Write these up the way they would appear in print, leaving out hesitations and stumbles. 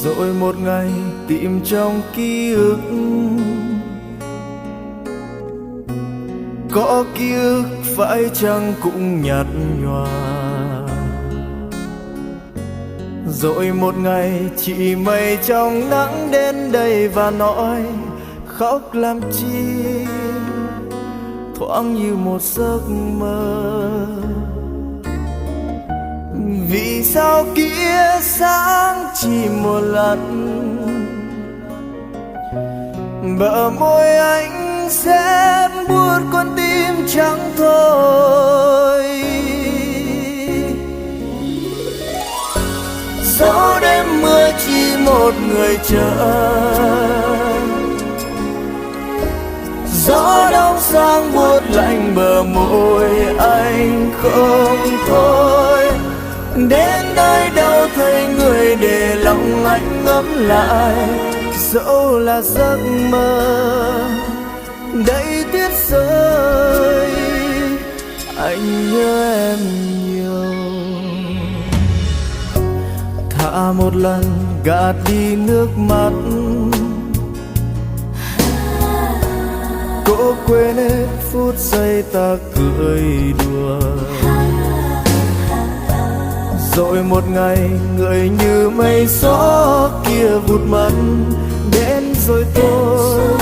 Rồi một ngày tìm trong ký ức, có ký ức phải chăng cũng nhạt nhòa. Rồi một ngày chị mây trong nắng đến đây và nói khóc làm chi, thoáng như một giấc mơ. Vì sao kia sáng chỉ một lần, bờ môi anh sẽ buốt con tim trắng thôi. Gió đêm mưa chỉ một người chờ, gió đông sang buốt lạnh bờ môi anh không thôi. Đến nơi đâu thấy người để lòng anh ngấm lại, dẫu là giấc mơ đầy tuyết rơi, anh nhớ em nhiều. Thả một lần gạt đi nước mắt, cố quên hết phút giây ta cười đùa. Rồi một ngày người như mây gió kia vụt mất, đến rồi tôi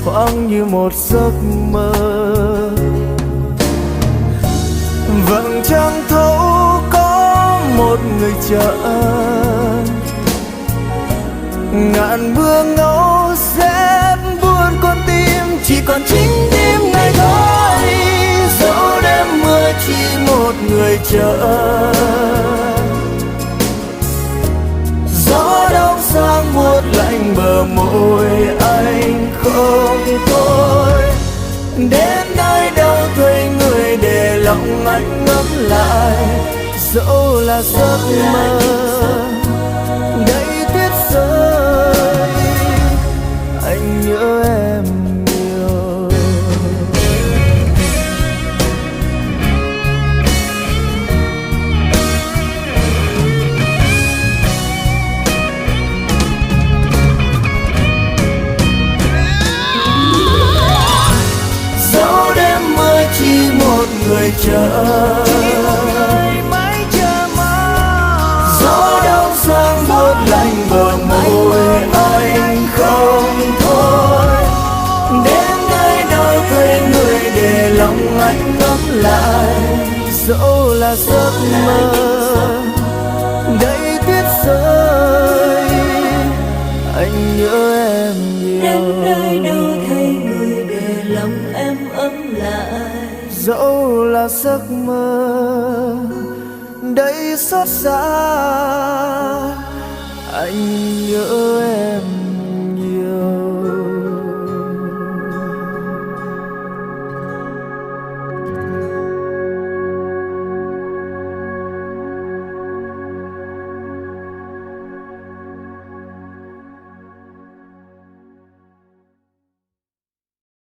thoáng như một giấc mơ. Vầng trăng thấu có một người chờ, ngàn mưa ngâu sẽ buồn con tim, chỉ còn chính tim ngày thôi. Dẫu đêm mưa chỉ một người chờ, gió đông sang buốt lạnh bờ môi anh không thôi. Đến nơi đâu thấy người để lòng anh ngấm lại, dẫu là giấc mơ đầy tuyết rơi, anh nhớ em nhiều. Dẫu đêm mưa chỉ một người chờ, gió đông sang buốt lạnh bờ môi anh không thôi. Đến nơi đâu thấy người để lòng anh ngấm lại, dẫu là giấc mơ đầy tuyết rơi, anh nhớ em nhiều. Đến nơi đâu thấy người để lòng em ấm lại, dẫu là giấc mơ đầy xót xa.